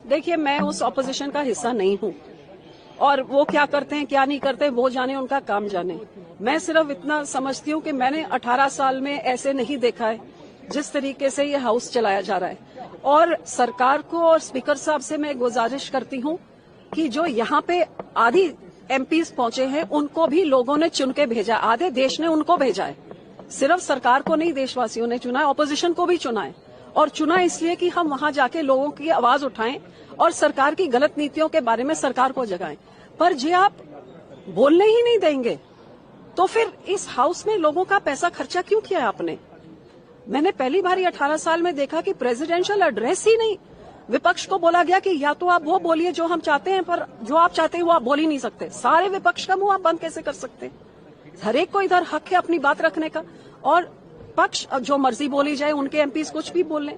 देखिए, मैं उस ऑपोजिशन का हिस्सा नहीं हूँ और वो क्या करते हैं क्या नहीं करते वो जाने, उनका काम जाने। मैं सिर्फ इतना समझती हूँ कि मैंने 18 साल में ऐसे नहीं देखा है जिस तरीके से ये हाउस चलाया जा रहा है। और सरकार को और स्पीकर साहब से मैं गुजारिश करती हूँ कि जो यहाँ पे आधी एमपीज पहुंचे हैं उनको भी लोगों ने चुन के भेजा, आधे देश ने उनको भेजा है। सिर्फ सरकार को नहीं, देशवासियों ने चुना है, ऑपोजिशन को भी चुना है। और चुना इसलिए कि हम वहां जाके लोगों की आवाज उठाएं और सरकार की गलत नीतियों के बारे में सरकार को जगाएं। पर जे आप बोलने ही नहीं देंगे तो फिर इस हाउस में लोगों का पैसा खर्चा क्यों किया है आपने? मैंने पहली बार 18 साल में देखा कि प्रेसिडेंशियल एड्रेस ही नहीं, विपक्ष को बोला गया कि या तो आप वो बोलिए जो हम चाहते हैं, पर जो आप चाहते हैं वो आप बोल ही नहीं सकते। सारे विपक्ष का मुंह आप बंद कैसे कर सकते? हर एक को इधर हक है अपनी बात रखने का, और पक्ष जो मर्जी बोली जाए, उनके एमपीज कुछ भी बोल लें।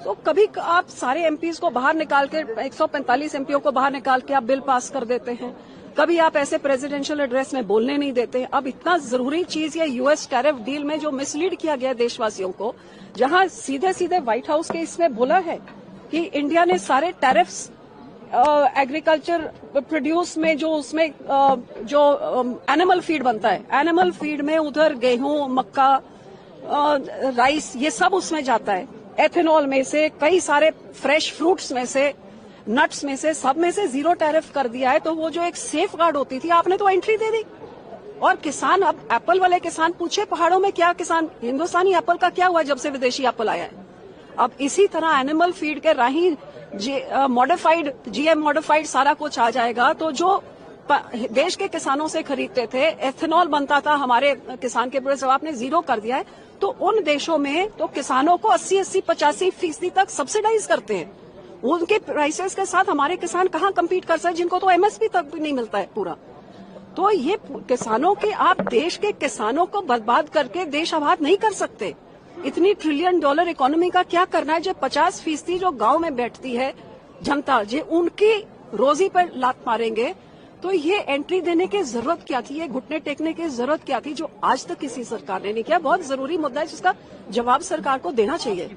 तो कभी आप सारे एमपीज को बाहर निकाल के 145 एमपीओ को बाहर निकाल के आप बिल पास कर देते हैं, कभी आप ऐसे प्रेसिडेंशियल एड्रेस में बोलने नहीं देते। अब इतना जरूरी चीज ये यूएस टैरिफ डील में जो मिसलीड किया गया देशवासियों को, जहां सीधे सीधे व्हाइट हाउस के इसमें बोला है कि इंडिया ने सारे टैरिफ्स एग्रीकल्चर प्रोड्यूस में जो उसमें जो एनिमल फीड बनता है, एनिमल फीड में उधर गेहूं, मक्का, राइस, ये सब उसमें जाता है। एथेनॉल में से, कई सारे फ्रेश फ्रूट्स में से, नट्स में से, सब में से जीरो टैरिफ कर दिया है। तो वो जो एक सेफ गार्ड होती थी, आपने तो एंट्री दे दी। और किसान, अब एप्पल वाले किसान पूछे पहाड़ों में क्या किसान, हिंदुस्तानी एप्पल का क्या हुआ जब से विदेशी एप्पल आया है? अब इसी तरह एनिमल फीड के राही मॉडिफाइड, जीएम मॉडिफाइड सारा कुछ आ जाएगा। तो जो देश के किसानों से खरीदते थे, एथेनॉल बनता था हमारे किसान के प्रोडक्ट, जब आपने जीरो कर दिया है तो उन देशों में तो किसानों को 80-80, 85% तक सब्सिडाइज करते हैं। उनके प्राइसेस के साथ हमारे किसान कहाँ कम्पीट कर सकते, जिनको तो एमएसपी तक भी नहीं मिलता है पूरा। तो ये किसानों के, आप देश के किसानों को बर्बाद करके देश आबाद नहीं कर सकते। इतनी $1 ट्रिलियन इकोनॉमी का क्या करना है? जो 50% जो गांव में बैठती है जनता, जो उनकी रोजी पर लात मारेंगे, तो ये एंट्री देने की जरूरत क्या थी? ये घुटने टेकने की जरूरत क्या थी, जो आज तक किसी सरकार ने नहीं किया? बहुत जरूरी मुद्दा है जिसका जवाब सरकार को देना चाहिए।